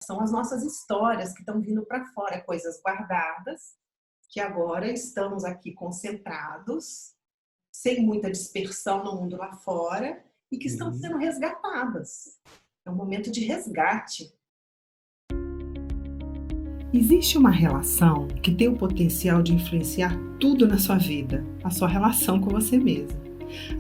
São as nossas histórias que estão vindo para fora, coisas guardadas, que agora estamos aqui concentrados, sem muita dispersão no mundo lá fora, e que estão sendo resgatadas. É um momento de resgate. Existe uma relação que tem o potencial de influenciar tudo na sua vida, a sua relação com você mesma.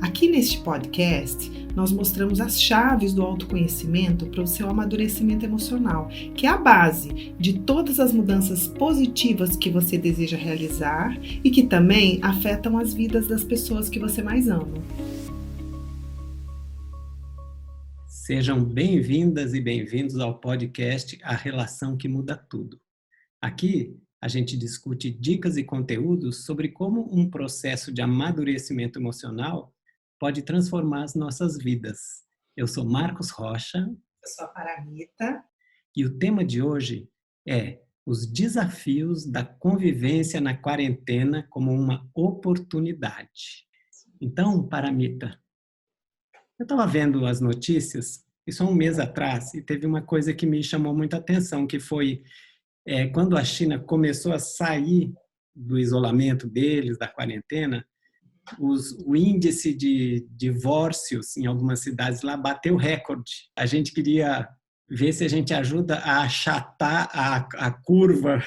Aqui neste podcast, nós mostramos as chaves do autoconhecimento para o seu amadurecimento emocional, que é a base de todas as mudanças positivas que você deseja realizar e que também afetam as vidas das pessoas que você mais ama. Sejam bem-vindas e bem-vindos ao podcast A Relação que Muda Tudo. Aqui, a gente discute dicas e conteúdos sobre como um processo de amadurecimento emocional pode transformar as nossas vidas. Eu sou Marcos Rocha. Eu sou a Paramita. E o tema de hoje é os desafios da convivência na quarentena como uma oportunidade. Então, Paramita, eu estava vendo as notícias, isso há um mês atrás, e teve uma coisa que me chamou muita atenção, que foi quando a China começou a sair do isolamento deles, da quarentena, o índice de divórcios em algumas cidades lá bateu recorde. A gente queria ver se a gente ajuda a achatar a curva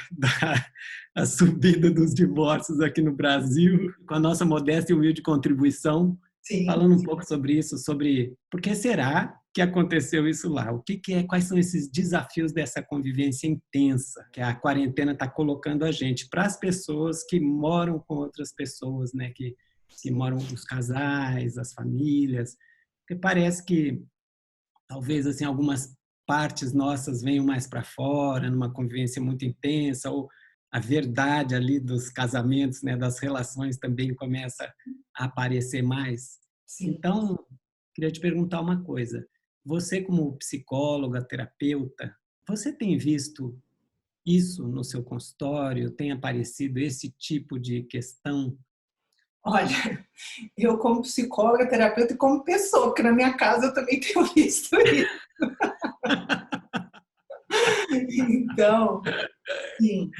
da subida dos divórcios aqui no Brasil, com a nossa modesta e humilde contribuição. Sim, falando um pouco sobre isso, sobre por que será que aconteceu isso lá? O que é, quais são esses desafios dessa convivência intensa que a quarentena está colocando a gente para as pessoas que moram com outras pessoas, né? Que moram os casais, as famílias. Porque parece que talvez assim algumas partes nossas venham mais para fora, numa convivência muito intensa, ou a verdade ali dos casamentos, né, das relações também começa a aparecer mais. Sim. Então, queria te perguntar uma coisa. Você, como psicóloga, terapeuta, você tem visto isso no seu consultório? Tem aparecido esse tipo de questão? Olha, eu como psicóloga, terapeuta e como pessoa, porque na minha casa eu também tenho visto isso. Então, sim,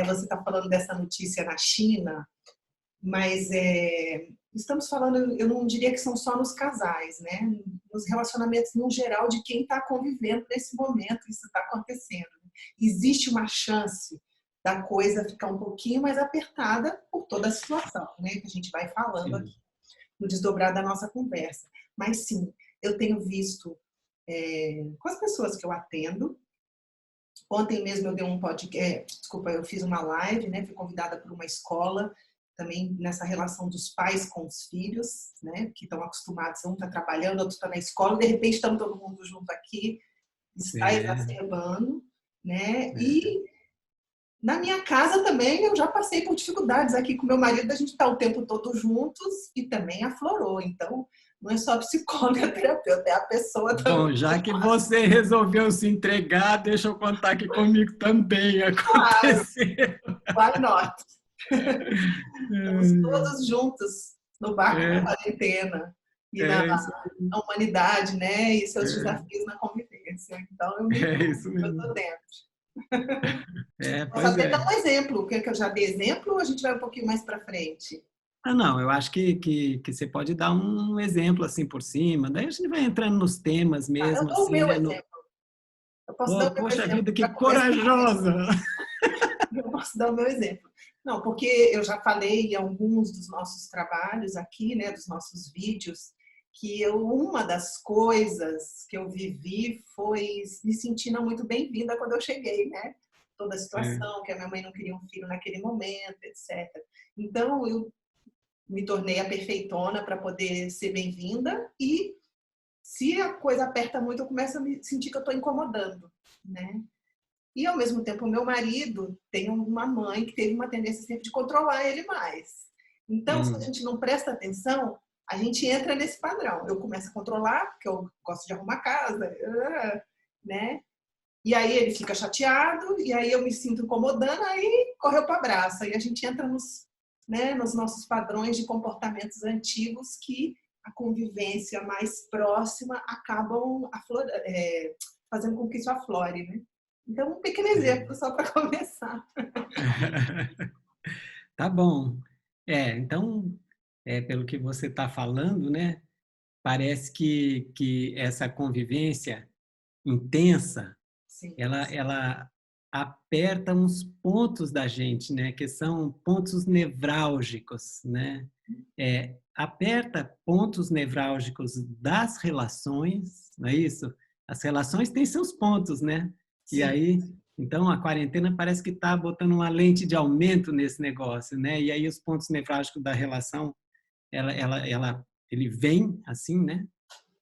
você está falando dessa notícia na China, mas estamos falando, eu não diria que são só nos casais, né? Nos relacionamentos no geral de quem está convivendo nesse momento, isso está acontecendo. Existe uma chance da coisa ficar um pouquinho mais apertada por toda a situação, né? Que a gente vai falando aqui no desdobrar da nossa conversa. Mas sim, eu tenho visto com as pessoas que eu atendo. Ontem mesmo eu dei um podcast, eu fiz uma live, né? Fui convidada por uma escola, também nessa relação dos pais com os filhos, né? Que estão acostumados, um está trabalhando, outro está na escola, de repente estamos todo mundo junto aqui, está exacerbando, né? E na minha casa também eu já passei por dificuldades aqui com meu marido, a gente está o tempo todo juntos e também aflorou, então não é só psicóloga, terapeuta, é a pessoa também. Bom, já que você resolveu se entregar, deixa eu contar que comigo também aconteceu. Why not? Estamos todos juntos no barco da quarentena e na humanidade, né? E seus desafios na convivência. Então, eu estou dentro. Posso até dar um exemplo. Quer que eu já dê exemplo ou a gente vai um pouquinho mais para frente? Não, eu acho que você pode dar um exemplo assim por cima, daí a gente vai entrando nos temas mesmo. Eu dou o meu exemplo. Eu posso dar o meu Poxa exemplo. vida, que corajosa! Eu posso dar o meu exemplo. Não, porque eu já falei em alguns dos nossos trabalhos aqui, né, dos nossos vídeos, que uma das coisas que eu vivi foi me sentir não muito bem-vinda quando eu cheguei, né? Toda a situação, que a minha mãe não queria um filho naquele momento, etc. Então, eu me tornei a perfeitona para poder ser bem-vinda e se a coisa aperta muito, eu começo a me sentir que eu estou incomodando, né? E, ao mesmo tempo, o meu marido tem uma mãe que teve uma tendência sempre de controlar ele mais. Então, se a gente não presta atenção, a gente entra nesse padrão. Eu começo a controlar, porque eu gosto de arrumar casa, né? E aí ele fica chateado, e aí eu me sinto incomodando, aí correu para abraço. Aí a gente entra nos nossos padrões de comportamentos antigos que a convivência mais próxima acabam fazendo com que isso aflore, né? Então, um pequeno exemplo só para começar. Tá bom. Então, pelo que você está falando, né? Parece que essa convivência intensa, Sim, ela aperta uns pontos da gente, né? Que são pontos nevrálgicos, né? Aperta pontos nevrálgicos das relações, não é isso? As relações têm seus pontos, né? E sim. aí, então, a quarentena parece que está botando uma lente de aumento nesse negócio, né? E aí os pontos nevrálgicos da relação, ele vem assim, né?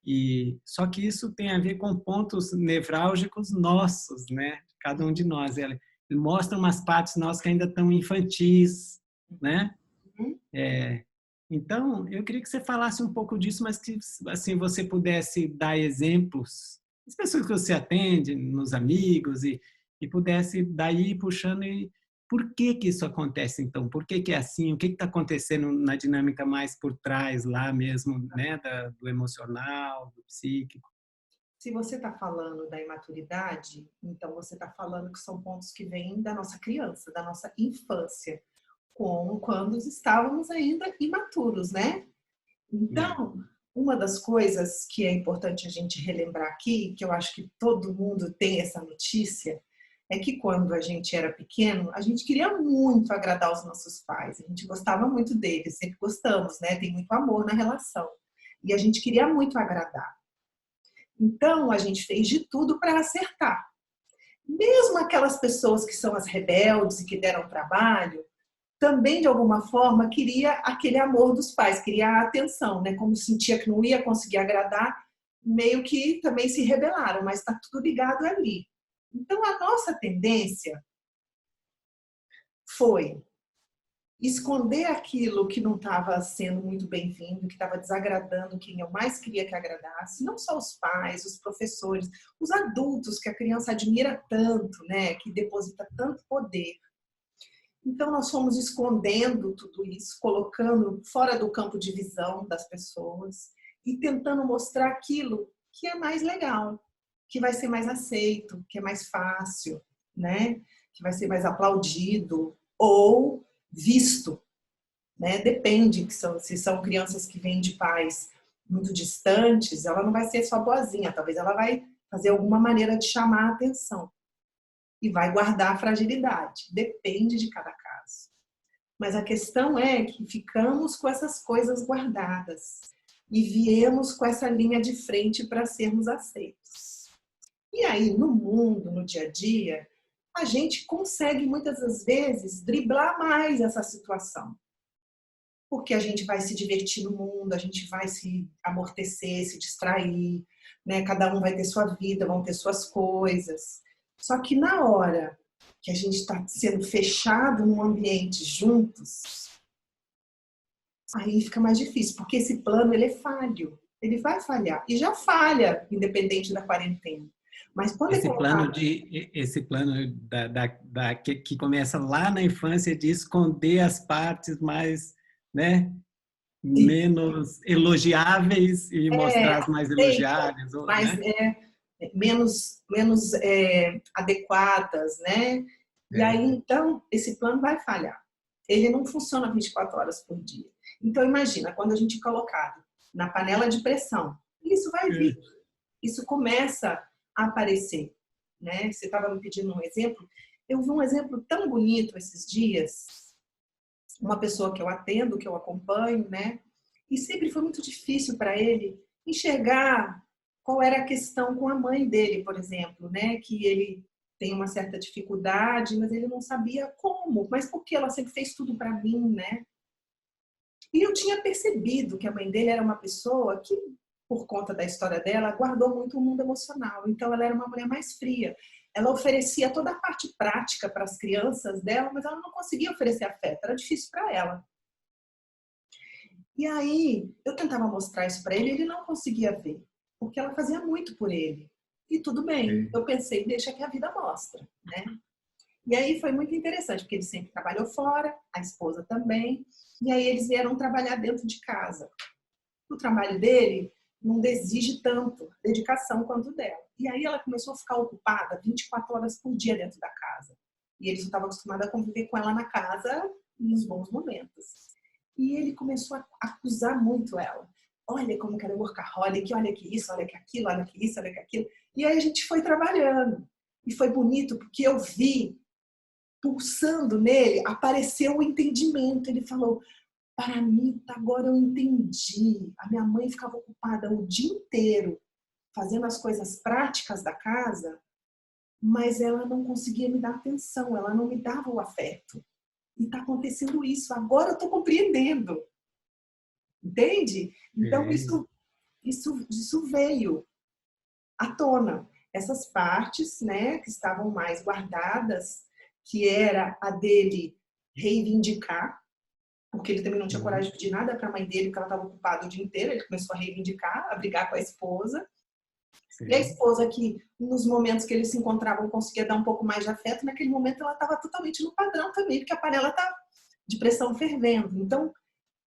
E só que isso tem a ver com pontos nevrálgicos nossos, né? Cada um de nós. Ele mostra umas partes nossas que ainda estão infantis, né? Uhum. Então, eu queria que você falasse um pouco disso, mas que assim você pudesse dar exemplos, as pessoas que você atende, nos amigos, e pudesse daí ir puxando e por que que isso acontece então? Por que que é assim? O que está acontecendo na dinâmica mais por trás lá mesmo, né? Do emocional, do psíquico? Se você está falando da imaturidade, então você está falando que são pontos que vêm da nossa criança, da nossa infância, como quando estávamos ainda imaturos, né? É, Então, uma das coisas que é importante a gente relembrar aqui, que eu acho que todo mundo tem essa notícia, é que quando a gente era pequeno, a gente queria muito agradar os nossos pais, a gente gostava muito deles, sempre gostamos, né? Tem muito amor na relação. E a gente queria muito agradar. Então, a gente fez de tudo para acertar. Mesmo aquelas pessoas que são as rebeldes e que deram trabalho, também de alguma forma queria aquele amor dos pais, queria a atenção, né? Como sentia que não ia conseguir agradar, meio que também se rebelaram, mas está tudo ligado ali. Então a nossa tendência foi esconder aquilo que não estava sendo muito bem-vindo, que estava desagradando quem eu mais queria que agradasse, não só os pais, os professores, os adultos que a criança admira tanto, né? Que deposita tanto poder. Então, nós fomos escondendo tudo isso, colocando fora do campo de visão das pessoas e tentando mostrar aquilo que é mais legal, que vai ser mais aceito, que é mais fácil, né? Que vai ser mais aplaudido ou visto, né? Depende, se são crianças que vêm de pais muito distantes, ela não vai ser só boazinha, talvez ela vai fazer alguma maneira de chamar a atenção e vai guardar a fragilidade. Depende de cada caso. Mas a questão é que ficamos com essas coisas guardadas e viemos com essa linha de frente para sermos aceitos. E aí, no mundo, no dia a dia, a gente consegue muitas das vezes driblar mais essa situação. Porque a gente vai se divertir no mundo, a gente vai se amortecer, se distrair, né? Cada um vai ter sua vida, vão ter suas coisas. Só que na hora que a gente está sendo fechado num ambiente juntos, aí fica mais difícil, porque esse plano ele é falho, ele vai falhar e já falha, independente da quarentena. Mas quando é colocado esse plano que começa lá na infância de esconder as partes mais, né, menos elogiáveis e mostrar as mais elogiáveis, mais né? menos adequadas, né? E aí, então, esse plano vai falhar. Ele não funciona 24 horas por dia. Então, imagina, quando a gente é colocado na panela de pressão, isso vai vir. Isso começa a aparecer, né? Você estava me pedindo um exemplo. Eu vi um exemplo tão bonito esses dias. Uma pessoa que eu atendo, que eu acompanho, né? E sempre foi muito difícil para ele enxergar qual era a questão com a mãe dele, por exemplo, né? Que ele tem uma certa dificuldade, mas ele não sabia como. Mas por que ela sempre fez tudo para mim, né? E eu tinha percebido que a mãe dele era uma pessoa que, por conta da história dela, guardou muito o mundo emocional. Então, ela era uma mulher mais fria. Ela oferecia toda a parte prática para as crianças dela, mas ela não conseguia oferecer afeto. Era difícil para ela. E aí, eu tentava mostrar isso para ele, ele não conseguia ver, porque ela fazia muito por ele. E tudo bem, eu pensei, deixa que a vida mostra, né? E aí foi muito interessante, porque ele sempre trabalhou fora, a esposa também, e aí eles vieram trabalhar dentro de casa. O trabalho dele não exige tanto dedicação quanto o dela. E aí ela começou a ficar ocupada 24 horas por dia dentro da casa. E ele só estava acostumado a conviver com ela na casa nos bons momentos. E ele começou a acusar muito ela. Olha como que ela é workaholic, olha que isso, olha que aquilo, olha que isso, olha que aquilo. E aí a gente foi trabalhando. E foi bonito porque eu vi, pulsando nele, apareceu o entendimento. Ele falou, para mim, agora eu entendi. A minha mãe ficava ocupada o dia inteiro fazendo as coisas práticas da casa, mas ela não conseguia me dar atenção, ela não me dava o afeto. E está acontecendo isso. Agora eu estou compreendendo. Entende? Então, isso veio à tona. Essas partes, né, que estavam mais guardadas, que era a dele reivindicar, porque ele também não tinha coragem de pedir nada para a mãe dele, porque ela estava ocupada o dia inteiro. Ele começou a reivindicar, a brigar com a esposa. Sim. E a esposa que, nos momentos que eles se encontravam, conseguia dar um pouco mais de afeto, naquele momento ela estava totalmente no padrão também, porque a panela está de pressão fervendo. Então,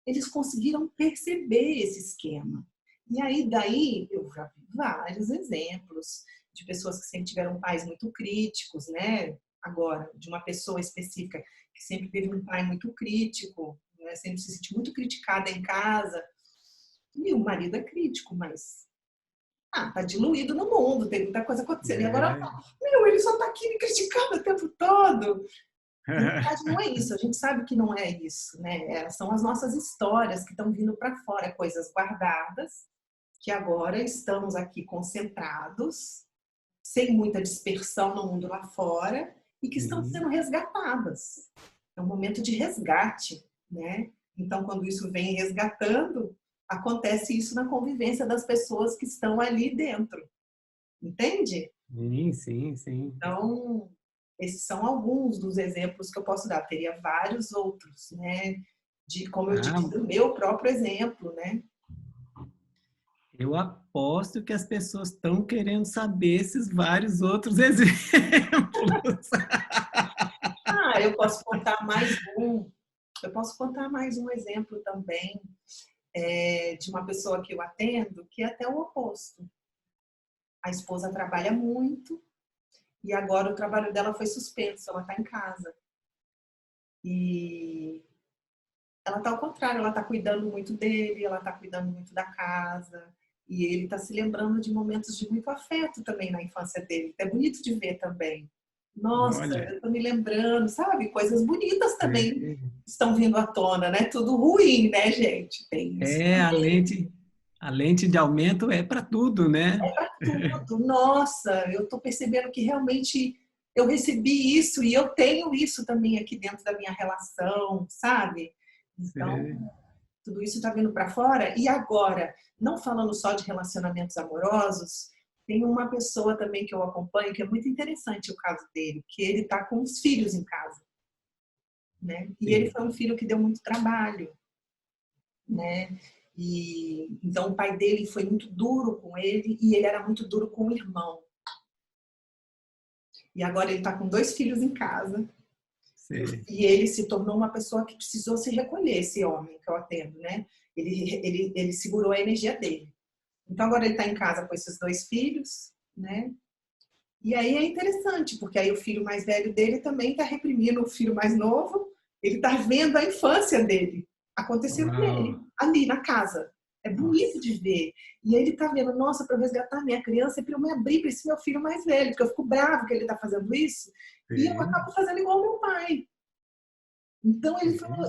eles conseguiram perceber esse esquema. E aí, daí, eu já vi vários exemplos de pessoas que sempre tiveram pais muito críticos, né? Agora, de uma pessoa específica que sempre teve um pai muito crítico, né? Sempre se sentiu muito criticada em casa. E o marido é crítico, mas tá diluído no mundo, tem muita coisa acontecendo. E agora, ele só tá aqui me criticando o tempo todo. Na verdade, não é isso. A gente sabe que não é isso, né? São as nossas histórias que estão vindo para fora, coisas guardadas, que agora estamos aqui concentrados, sem muita dispersão no mundo lá fora, e que estão sendo resgatadas. É um momento de resgate, né? Então, quando isso vem resgatando, acontece isso na convivência das pessoas que estão ali dentro. Entende? Sim. Então, esses são alguns dos exemplos que eu posso dar. Teria vários outros, né? De, como eu disse, do meu próprio exemplo, né? Eu aposto que as pessoas estão querendo saber esses vários outros exemplos. Eu posso contar mais um. Eu posso contar mais um exemplo também de uma pessoa que eu atendo, que é até o oposto. A esposa trabalha muito e agora o trabalho dela foi suspenso, ela está em casa. E ela está ao contrário, ela está cuidando muito dele, ela está cuidando muito da casa. E ele está se lembrando de momentos de muito afeto também na infância dele. É bonito de ver também. Nossa, eu estou me lembrando, sabe? Coisas bonitas também estão vindo à tona, né? Tudo ruim, né, gente? Tem isso a lente de aumento é para tudo, né? É para tudo. Nossa, eu estou percebendo que realmente eu recebi isso e eu tenho isso também aqui dentro da minha relação, sabe? Então, tudo isso está vindo para fora. E agora, não falando só de relacionamentos amorosos, tem uma pessoa também que eu acompanho que é muito interessante o caso dele, que ele está com os filhos em casa, né? E ele foi um filho que deu muito trabalho, né? E então o pai dele foi muito duro com ele e ele era muito duro com o irmão. E agora ele está com 2 filhos em casa. Sim. E ele se tornou uma pessoa que precisou se recolher, esse homem que eu atendo, né? Ele segurou a energia dele. Então agora ele está em casa com esses 2 filhos, né? E aí é interessante, porque aí o filho mais velho dele também está reprimindo o filho mais novo. Ele está vendo a infância dele acontecendo nele, ali na casa. É bonito de ver. E aí ele tá vendo, nossa, para eu resgatar minha criança, é para eu me abrir para esse meu filho mais velho, porque eu fico bravo que ele tá fazendo isso, e eu acabo fazendo igual ao meu pai. Então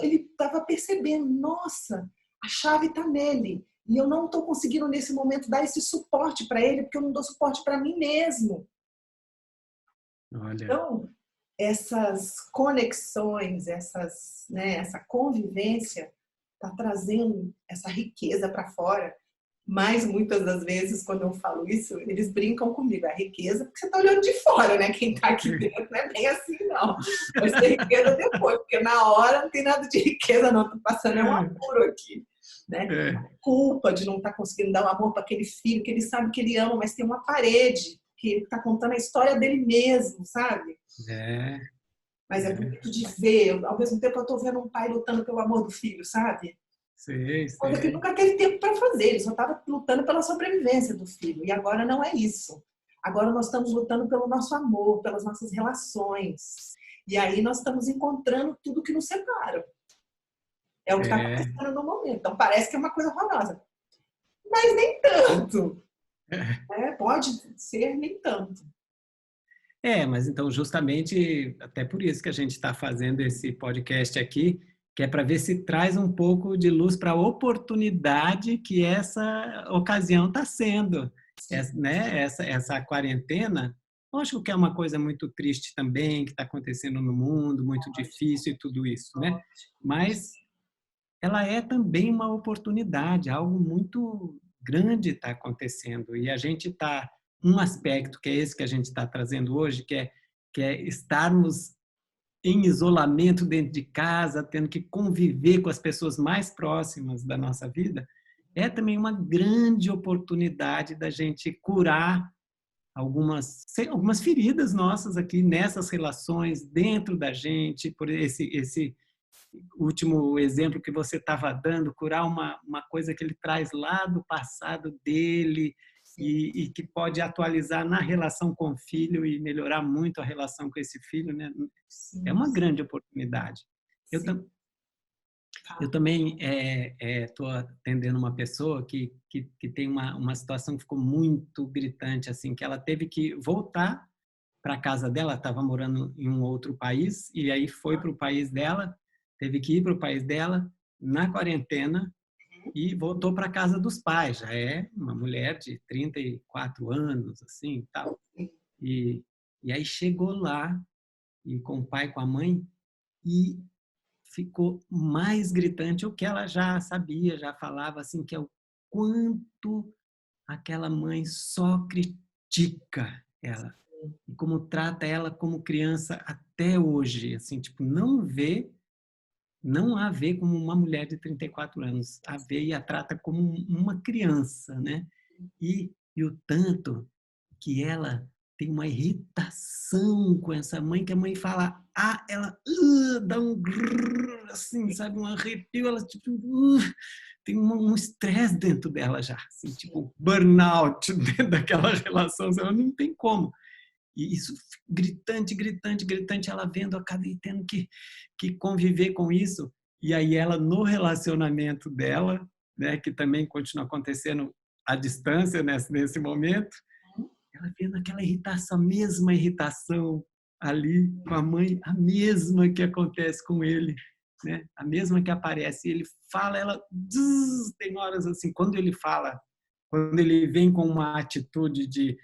ele tava percebendo, nossa, a chave tá nele. E eu não tô conseguindo nesse momento dar esse suporte para ele, porque eu não dou suporte para mim mesmo. Olha. Então, essas conexões, essa convivência está trazendo essa riqueza para fora. Mas muitas das vezes, quando eu falo isso, eles brincam comigo. É riqueza porque você está olhando de fora, né? Quem está aqui dentro não é bem assim, não. Vai ser riqueza depois, porque na hora não tem nada de riqueza, não. Estou passando um apuro aqui. Né? A culpa de não estar conseguindo dar um amor para aquele filho que ele sabe que ele ama, mas tem uma parede que ele está contando a história dele mesmo, sabe? Mas é bonito de ver. Ao mesmo tempo, eu estou vendo um pai lutando pelo amor do filho, sabe? Coisa que ele nunca teve tempo para fazer. Ele só estava lutando pela sobrevivência do filho. E agora não é isso. Agora nós estamos lutando pelo nosso amor, pelas nossas relações. E aí nós estamos encontrando tudo que nos separa. É o que está acontecendo no momento. Então parece que é uma coisa horrorosa. Mas nem tanto. Pode ser nem tanto. Mas então justamente até por isso que a gente está fazendo esse podcast aqui, que é para ver se traz um pouco de luz para a oportunidade que essa ocasião está sendo. Essa quarentena, lógico que é uma coisa muito triste também, que está acontecendo no mundo, muito difícil e tudo isso, né? Mas ela é também uma oportunidade, algo muito grande está acontecendo. E a gente está, um aspecto que é esse que a gente está trazendo hoje, que é estarmos em isolamento dentro de casa, tendo que conviver com as pessoas mais próximas da nossa vida, é também uma grande oportunidade da gente curar algumas feridas nossas aqui nessas relações dentro da gente, por esse último exemplo que você estava dando, curar uma coisa que ele traz lá do passado dele e que pode atualizar na relação com o filho e melhorar muito a relação com esse filho, né? É uma grande oportunidade. Eu também estou atendendo uma pessoa que tem uma situação que ficou muito gritante, assim, que ela teve que voltar para a casa dela, estava morando em um outro país, e aí foi para o país dela, teve que ir para o país dela na quarentena e voltou para a casa dos pais. Já é uma mulher de 34 anos, assim, tal. E aí chegou lá, e com o pai e com a mãe, e ficou mais gritante o que ela já sabia, já falava, assim, que é o quanto aquela mãe só critica ela. E como trata ela como criança até hoje, assim, tipo, não a vê como uma mulher de 34 anos, a vê e a trata como uma criança, né? E o tanto que ela tem uma irritação com essa mãe, que a mãe fala, ela dá um grrr, assim, sabe, um arrepio, ela tipo, tem um estresse dentro dela já, assim, tipo, burnout dentro daquela relação, ela não tem como. E isso gritante, gritante, gritante, ela vendo a cada e tendo que conviver com isso. E aí ela, no relacionamento dela, né, que também continua acontecendo à distância nesse momento, ela vendo aquela irritação, a mesma irritação ali com a mãe, a mesma que acontece com ele, né? A mesma que aparece. Ele fala, ela tem horas assim, quando ele vem com uma atitude de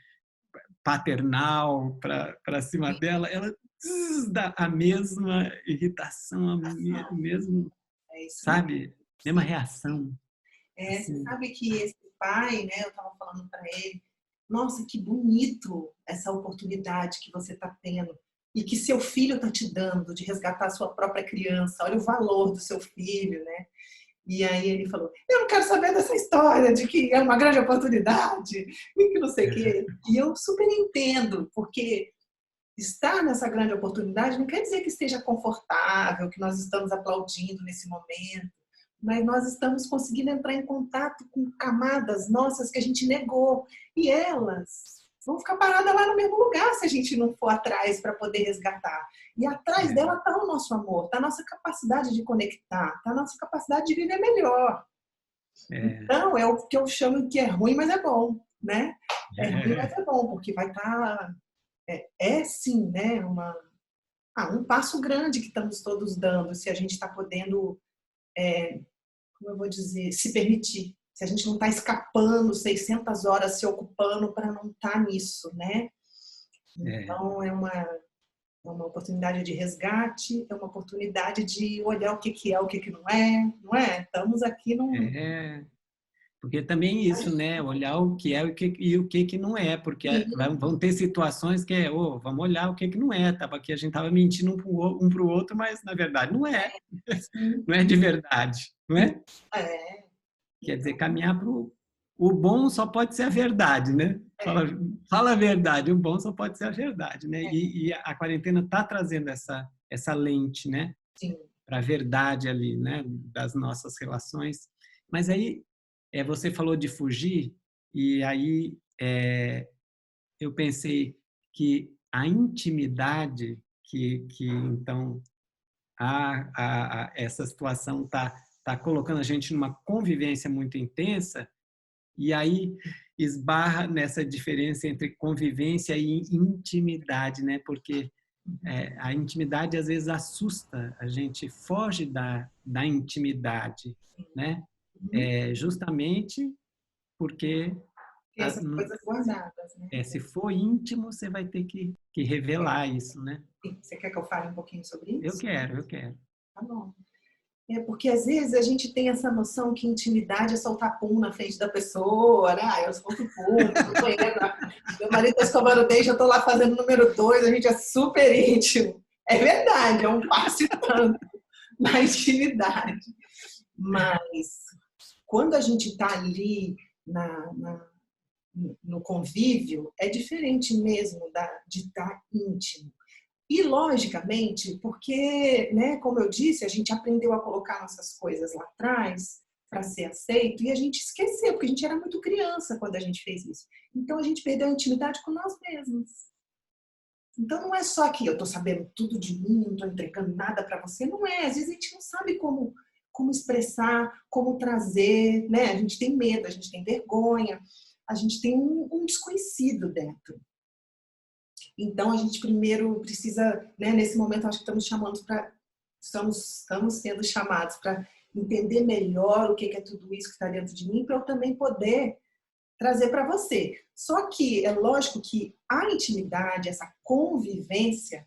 paternal para cima dela, ela dá a mesma irritação, a mesmo, sabe? Mesma reação. Você sabe que esse pai, né, eu estava falando para ele, nossa, que bonito essa oportunidade que você está tendo e que seu filho está te dando de resgatar a sua própria criança. Olha o valor do seu filho, né? E aí ele falou, eu não quero saber dessa história de que é uma grande oportunidade e que não sei o quê. E eu super entendo, porque estar nessa grande oportunidade não quer dizer que esteja confortável, que nós estamos aplaudindo nesse momento, mas nós estamos conseguindo entrar em contato com camadas nossas que a gente negou. E elas vão ficar paradas lá no mesmo lugar se a gente não for atrás para poder resgatar. E atrás dela está o nosso amor, está a nossa capacidade de conectar, está a nossa capacidade de viver melhor. Então, é o que eu chamo que é ruim, mas é bom, né? É ruim, mas é bom, porque vai estar... sim, né? Um passo grande que estamos todos dando, se a gente está podendo, como eu vou dizer, se permitir. Se a gente não está escapando 600 horas se ocupando para não estar nisso, né? Então, é uma oportunidade de resgate, é uma oportunidade de olhar o que é, o que não é, não é? Estamos aqui num... Porque também isso, né? Olhar o que é e o que não é, porque vão ter situações que vamos olhar o que não é. Aqui a gente estava mentindo um para o outro, mas na verdade não é. Não é de verdade, não é? Quer dizer, caminhar para o bom só pode ser a verdade, né? Fala a verdade, o bom só pode ser a verdade, né? E a quarentena está trazendo essa lente, né? Para a verdade ali, né? Das nossas relações. Mas aí você falou de fugir e aí eu pensei que a intimidade que então essa situação tá colocando a gente numa convivência muito intensa, e aí esbarra nessa diferença entre convivência e intimidade, né? Porque a intimidade às vezes assusta, a gente foge da intimidade, né? Justamente porque Tem essas coisas guardadas, né? se for íntimo, você vai ter que revelar isso, né? Você quer que eu fale um pouquinho sobre Eu isso? quero, eu quero. Tá bom. Porque às vezes a gente tem essa noção que intimidade é soltar pum na frente da pessoa, né? Eu solto pum, tô banheiro, meu marido tá escovando o dente, eu tô lá fazendo o número 2, a gente é super íntimo. É verdade, é um passo e tanto na intimidade. Mas quando a gente está ali no convívio, é diferente mesmo de estar íntimo. E, logicamente, porque, né, como eu disse, a gente aprendeu a colocar nossas coisas lá atrás para ser aceito e a gente esqueceu, porque a gente era muito criança quando a gente fez isso. Então, a gente perdeu a intimidade com nós mesmos. Então, não é só que eu estou sabendo tudo de mim, não estou entregando nada para você. Não é. Às vezes a gente não sabe como expressar, como trazer, né? A gente tem medo, a gente tem vergonha, a gente tem um desconhecido dentro. Então, a gente primeiro precisa, né, nesse momento, acho que estamos sendo chamados para entender melhor o que é tudo isso que está dentro de mim, para eu também poder trazer para você. Só que é lógico que a intimidade, essa convivência,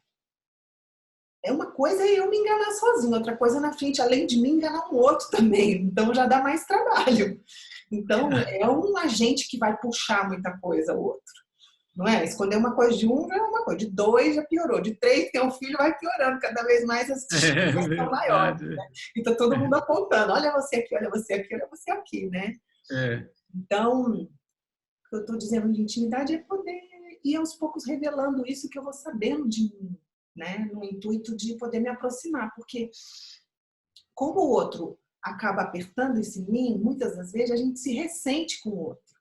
é uma coisa é eu me enganar sozinho, outra coisa na frente, além de mim, enganar um outro também. Então, já dá mais trabalho. Então, é um agente que vai puxar muita coisa ao outro. Não é? Esconder uma coisa de um já é uma coisa, de 2 já piorou, de 3 tem um filho vai piorando, cada vez mais as dificuldades são maiores. Né? Então todo mundo apontando, olha você aqui, olha você aqui, olha você aqui, né? Então, o que eu estou dizendo de intimidade é poder ir aos poucos revelando isso que eu vou sabendo de mim, né? No intuito de poder me aproximar, porque como o outro acaba apertando isso em mim, muitas das vezes a gente se ressente com o outro.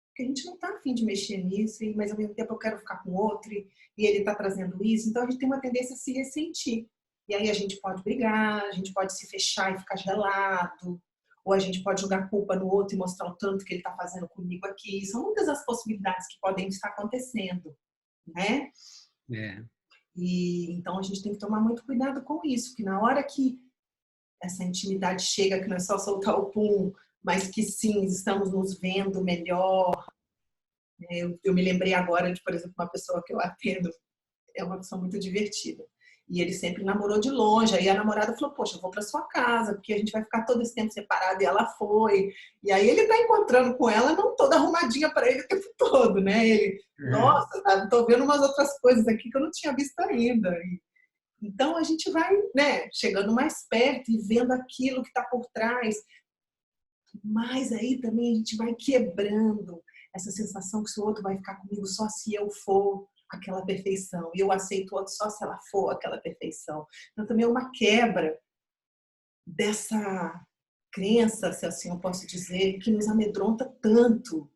Porque a gente não está afim de mexer nisso, mas ao mesmo tempo eu quero ficar com outro e ele está trazendo isso. Então a gente tem uma tendência a se ressentir. E aí a gente pode brigar, a gente pode se fechar e ficar gelado, ou a gente pode jogar culpa no outro e mostrar o tanto que ele está fazendo comigo aqui. São muitas as possibilidades que podem estar acontecendo, né? E então a gente tem que tomar muito cuidado com isso, porque na hora que essa intimidade chega, que não é só soltar o pum, mas que sim, estamos nos vendo melhor. Eu me lembrei agora de, por exemplo, uma pessoa que eu atendo, é uma pessoa muito divertida. E ele sempre namorou de longe. Aí a namorada falou, poxa, eu vou para sua casa, porque a gente vai ficar todo esse tempo separado. E ela foi. E aí ele tá encontrando com ela, não toda arrumadinha para ele o tempo todo, né? Ele, nossa, tô vendo umas outras coisas aqui que eu não tinha visto ainda. Então a gente vai, né, chegando mais perto e vendo aquilo que está por trás. Mas aí também a gente vai quebrando essa sensação que o outro vai ficar comigo só se eu for aquela perfeição. E eu aceito o outro só se ela for aquela perfeição. Então também é uma quebra dessa crença, se assim eu posso dizer, que nos amedronta tanto.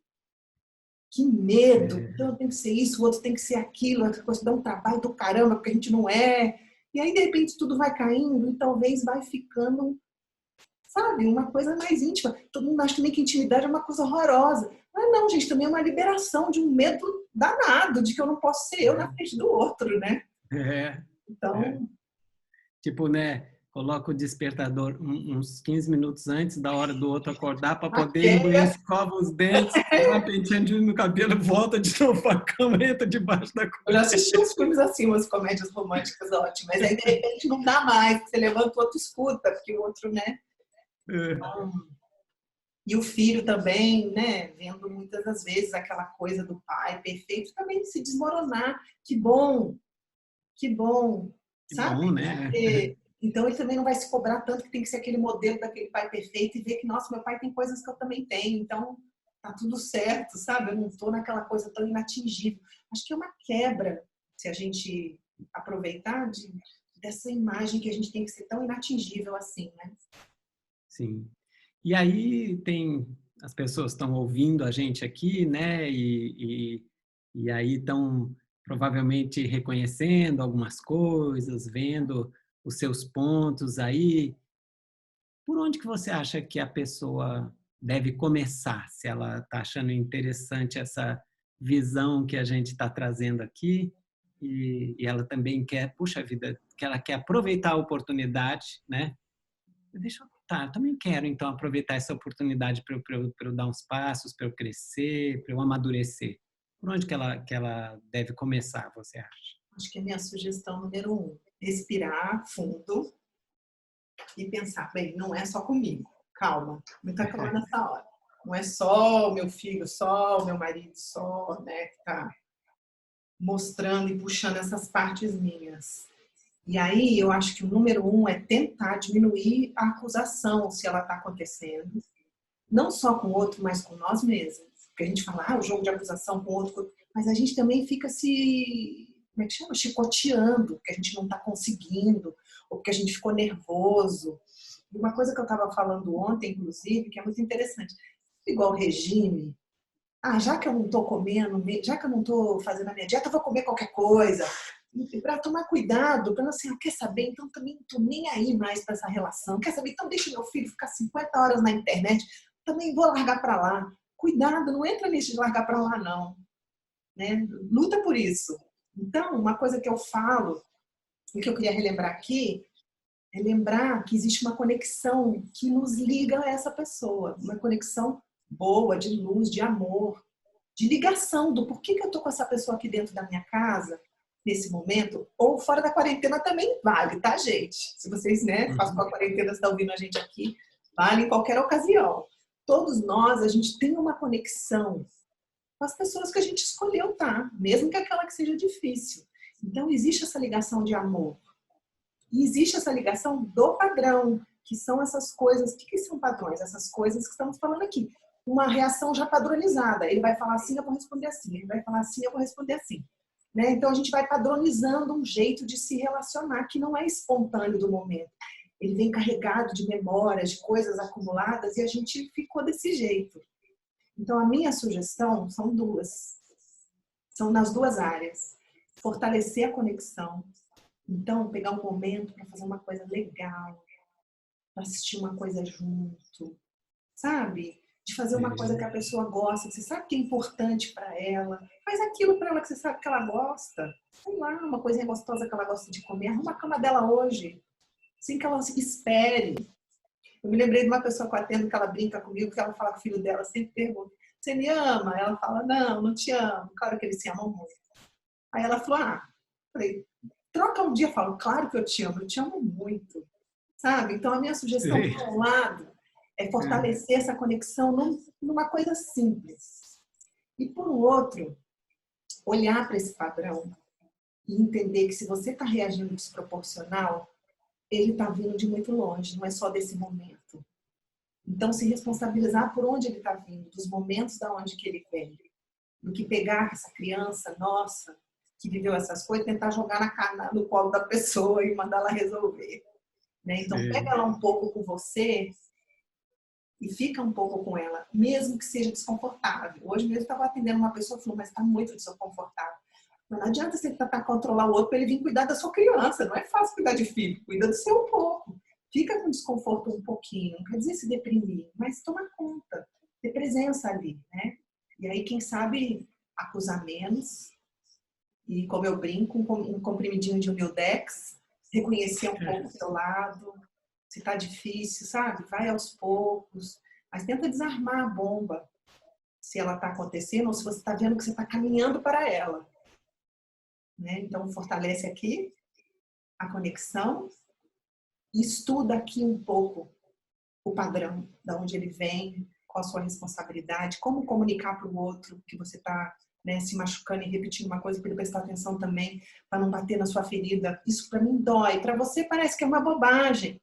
Que medo. Então eu tenho que ser isso, o outro tem que ser aquilo, outra coisa dá um trabalho do caramba, porque a gente não é. E aí de repente tudo vai caindo e talvez vai ficando, sabe, uma coisa mais íntima. Todo mundo acha também que intimidade é uma coisa horrorosa. Mas não, gente, também é uma liberação de um medo danado, de que eu não posso ser eu na frente do outro, né? Então... Tipo, né, coloca o despertador uns 15 minutos antes da hora do outro acordar para poder ir no banheiro, escova os dentes, dá uma penteadinha no cabelo, volta de novo para a cama, entra debaixo da cama. Eu já assisti uns filmes assim, umas comédias românticas ótimas, mas aí de repente não dá mais, você levanta o outro escuta, porque o outro, né? E o filho também, né, vendo muitas das vezes aquela coisa do pai perfeito, também se desmoronar. Que bom, sabe? Bom, né? Porque, então ele também não vai se cobrar tanto que tem que ser aquele modelo daquele pai perfeito e ver que, nossa, meu pai tem coisas que eu também tenho, então tá tudo certo, sabe? Eu não tô naquela coisa tão inatingível. Acho que é uma quebra, se a gente aproveitar dessa imagem que a gente tem que ser tão inatingível assim, né? Sim. E aí as pessoas estão ouvindo a gente aqui, né? E E aí estão provavelmente reconhecendo algumas coisas, vendo os seus pontos aí. Por onde que você acha que a pessoa deve começar? Se ela está achando interessante essa visão que a gente está trazendo aqui e ela também quer, puxa vida, que ela quer aproveitar a oportunidade, né? Eu também quero então aproveitar essa oportunidade para eu dar uns passos, para eu crescer, para eu amadurecer. Por onde que ela deve começar, você acha? Acho que a minha sugestão número 1, respirar fundo e pensar, bem, não é só comigo, calma, muita calma nessa hora. Não é só o meu filho, só o meu marido, só, né, que tá mostrando e puxando essas partes minhas. E aí eu acho que o número 1 é tentar diminuir a acusação se ela está acontecendo, não só com o outro, mas com nós mesmos. Porque a gente fala, o jogo de acusação com o outro, mas a gente também fica como é que chama? Chicoteando, porque a gente não está conseguindo, ou porque a gente ficou nervoso. E uma coisa que eu estava falando ontem, inclusive, que é muito interessante, igual regime, já que eu não estou comendo, já que eu não estou fazendo a minha dieta, eu vou comer qualquer coisa. Para tomar cuidado, para não assim, quer saber, então também não estou nem aí mais para essa relação. Quer saber, então deixa meu filho ficar 50 horas na internet, também vou largar para lá. Cuidado, não entra nisso de largar para lá, não. Né? Luta por isso. Então, uma coisa que eu falo, e que eu queria relembrar aqui, é lembrar que existe uma conexão que nos liga a essa pessoa. Uma conexão boa, de luz, de amor, de ligação do porquê que eu estou com essa pessoa aqui dentro da minha casa, nesse momento, ou fora da quarentena também vale, tá, gente? Se vocês, né, passam a quarentena, estão ouvindo a gente aqui, vale em qualquer ocasião. Todos nós, a gente tem uma conexão com as pessoas que a gente escolheu, tá? Mesmo que aquela que seja difícil. Então, existe essa ligação de amor. E existe essa ligação do padrão, que são essas coisas. O que são padrões? Essas coisas que estamos falando aqui. Uma reação já padronizada. Ele vai falar assim, eu vou responder assim. Ele vai falar assim, eu vou responder assim. Né? Então, a gente vai padronizando um jeito de se relacionar que não é espontâneo do momento. Ele vem carregado de memórias, de coisas acumuladas e a gente ficou desse jeito. Então, a minha sugestão são duas. São nas duas áreas. Fortalecer a conexão. Então, pegar um momento para fazer uma coisa legal, para assistir uma coisa junto, sabe? De fazer uma coisa que a pessoa gosta, que você sabe que é importante para ela. Faz aquilo para ela que você sabe que ela gosta. Sei lá, uma coisinha gostosa que ela gosta de comer. Arruma a cama dela hoje, sem que ela se espere. Eu me lembrei de uma pessoa que eu atendo que ela brinca comigo, que ela fala com o filho dela, sempre pergunta, você me ama? Ela fala, não, não te amo. Claro que eles se amam muito. Aí ela falou, falei, troca um dia, eu falo, claro que eu te amo muito, sabe? Então a minha sugestão, por um lado, é fortalecer essa conexão numa coisa simples. E por um outro, olhar para esse padrão e entender que se você está reagindo desproporcional, ele está vindo de muito longe, não é só desse momento. Então se responsabilizar por onde ele está vindo, dos momentos da onde que ele vem. Do que pegar essa criança, nossa, que viveu essas coisas, tentar jogar no colo da pessoa e mandar ela resolver. Né? Então, pega ela um pouco com você e fica um pouco com ela, mesmo que seja desconfortável. Hoje mesmo eu estava atendendo uma pessoa e falou, mas está muito desconfortável. Mas não adianta você tentar controlar o outro para ele vir cuidar da sua criança. Não é fácil cuidar de filho, cuida do seu um pouco. Fica com desconforto um pouquinho, não quer dizer se deprimir, mas toma conta, ter presença ali. Né? E aí, quem sabe, acusar menos. E como eu brinco, um comprimidinho de Humildex, reconhecer um pouco o seu lado, se tá difícil, sabe? Vai aos poucos, mas tenta desarmar a bomba, se ela tá acontecendo ou se você tá vendo que você tá caminhando para ela. Né? Então, fortalece aqui a conexão e estuda aqui um pouco o padrão, de onde ele vem, qual a sua responsabilidade, como comunicar para o outro que você tá se machucando e repetindo uma coisa para ele prestar atenção também, para não bater na sua ferida. Isso para mim dói. Para você parece que é uma bobagem.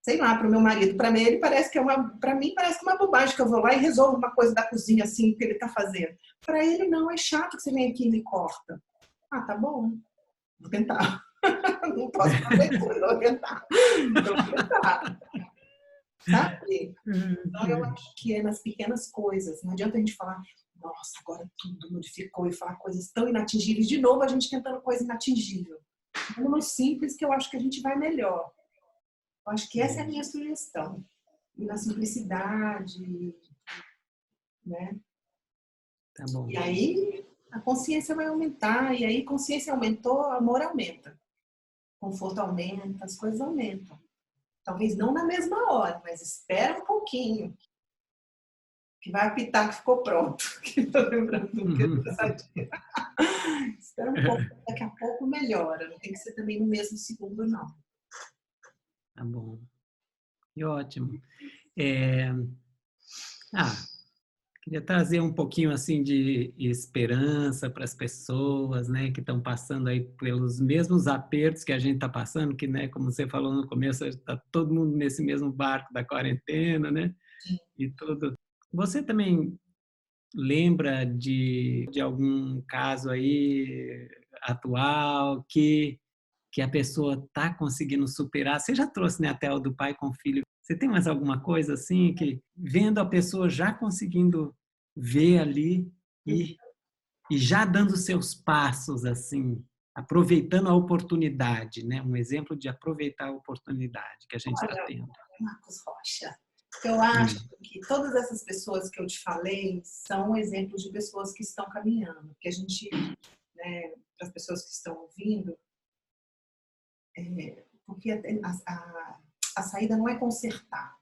Sei lá, para o meu marido, para mim parece que é uma bobagem que eu vou lá e resolvo uma coisa da cozinha assim que ele está fazendo. Para ele não, é chato que você vem aqui e me corta. Tá bom. Vou tentar. Não posso fazer coisa, vou tentar. Sabe? Então eu acho que é nas pequenas coisas. Não adianta a gente falar nossa, agora tudo modificou e falar coisas tão inatingíveis. De novo, a gente tentando coisa inatingível. Vamos no simples que eu acho que a gente vai melhor. Eu acho que essa é a minha sugestão. E na simplicidade, né? Tá bom. E aí a consciência vai aumentar. E aí consciência aumentou, amor aumenta. Conforto aumenta, as coisas aumentam. Talvez não na mesma hora, mas espera um pouquinho. Que vai apitar que ficou pronto. Que estou lembrando do que eu sabia. Espera um pouco, daqui a pouco melhora. Não tem que ser também no mesmo segundo, não. Tá bom. E ótimo. Queria trazer um pouquinho assim de esperança para as pessoas, né, que estão passando aí pelos mesmos apertos que a gente está passando, que, né, como você falou no começo, está todo mundo nesse mesmo barco da quarentena, né? E tudo. Você também lembra de algum caso aí atual que a pessoa está conseguindo superar? Você já trouxe, né, até o do pai com o filho. Você tem mais alguma coisa assim que, vendo a pessoa já conseguindo ver ali e já dando seus passos assim, aproveitando a oportunidade, né? Um exemplo de aproveitar a oportunidade que a gente está tendo. Marcos Rocha, eu acho que todas essas pessoas que eu te falei são exemplos de pessoas que estão caminhando, que a gente, né, para as pessoas que estão ouvindo, porque a saída não é consertar.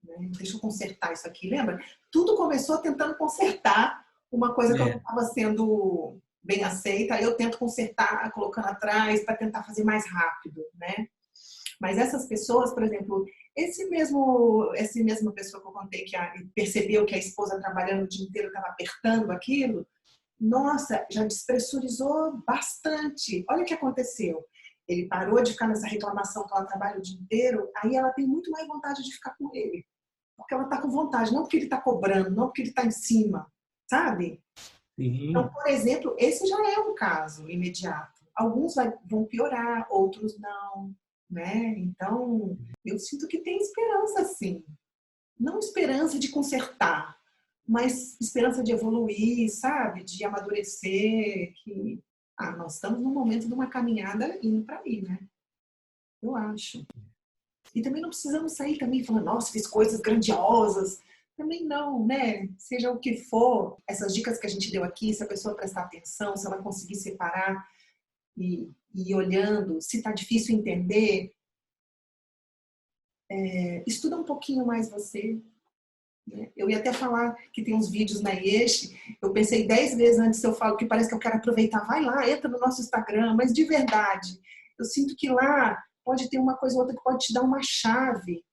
Né? Deixa eu consertar isso aqui, lembra? Tudo começou tentando consertar uma coisa que eu não estava sendo bem aceita, aí eu tento consertar, colocando atrás, para tentar fazer mais rápido, né? Mas essas pessoas, por exemplo, essa mesma pessoa que eu contei que percebeu que a esposa trabalhando o dia inteiro estava apertando aquilo, nossa, já despressurizou bastante. Olha o que aconteceu. Ele parou de ficar nessa reclamação que ela trabalha o dia inteiro, aí ela tem muito mais vontade de ficar com ele. Porque ela está com vontade, não porque ele está cobrando, não porque ele está em cima, sabe? Sim. Então, por exemplo, esse já é um caso imediato. Alguns vão piorar, outros não, né? Então, eu sinto que tem esperança, sim. Não esperança de consertar, mas esperança de evoluir, sabe? De amadurecer, que nós estamos num momento de uma caminhada indo para aí, né? Eu acho. E também não precisamos sair também falando, nossa, fiz coisas grandiosas. Também não, né? Seja o que for, essas dicas que a gente deu aqui, se a pessoa prestar atenção, se ela conseguir separar e ir olhando, se está difícil entender, estuda um pouquinho mais você. Né? Eu ia até falar que tem uns vídeos na IESH, eu pensei 10 vezes antes, eu falo que parece que eu quero aproveitar, vai lá, entra no nosso Instagram, mas de verdade, eu sinto que lá pode ter uma coisa ou outra que pode te dar uma chave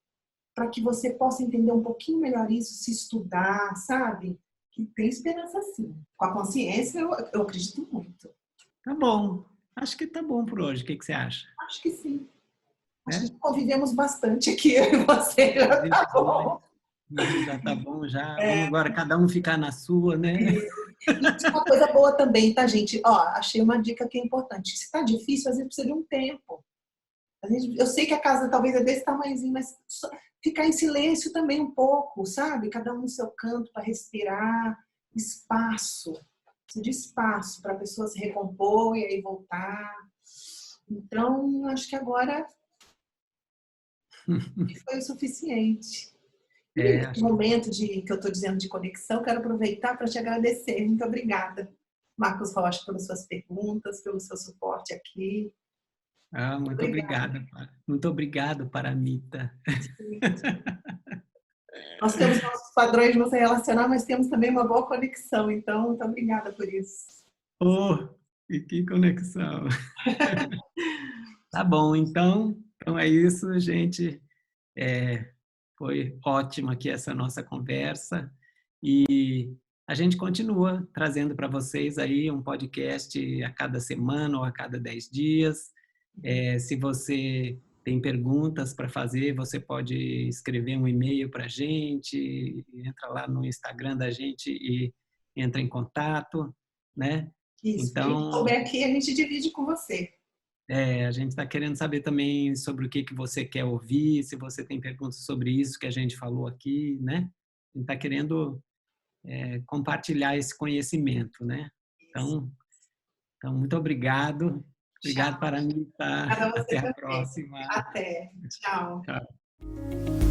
para que você possa entender um pouquinho melhor isso, se estudar, sabe? Que tem esperança sim. Com a consciência, eu acredito muito. Tá bom. Acho que tá bom por hoje. O que você acha? Acho que sim. Acho que convivemos bastante aqui, eu e você, já tá bom. Já tá bom, já. Vamos agora cada um ficar na sua, né? E uma coisa boa também, tá, gente? Ó, achei uma dica que é importante. Se tá difícil, às vezes precisa de um tempo. Eu sei que a casa talvez é desse tamanhozinho, mas ficar em silêncio também um pouco, sabe? Cada um no seu canto para respirar, espaço. Precisa de espaço para a pessoa se recompor e aí voltar. Então, acho que agora foi o suficiente. E nesse momento que eu estou dizendo de conexão, quero aproveitar para te agradecer. Muito obrigada, Marcos Rocha, pelas suas perguntas, pelo seu suporte aqui. Muito obrigado. Muito obrigado, Paramita. Nós temos nossos padrões de nos relacionar, mas temos também uma boa conexão. Então, muito obrigada por isso. E que conexão. Tá bom, então é isso, gente. Foi ótima aqui essa nossa conversa e a gente continua trazendo para vocês aí um podcast a cada semana ou a cada 10 dias. Se você tem perguntas para fazer, você pode escrever um e-mail para a gente, entra lá no Instagram da gente e entra em contato, né? Isso, então, se souber aqui, a gente divide com você. A gente está querendo saber também sobre o que você quer ouvir, se você tem perguntas sobre isso que a gente falou aqui, né? A gente está querendo compartilhar esse conhecimento, né? Então, muito obrigado. Obrigado, Paramita. Obrigada a você Até a também. próxima. Até. Tchau. Tchau.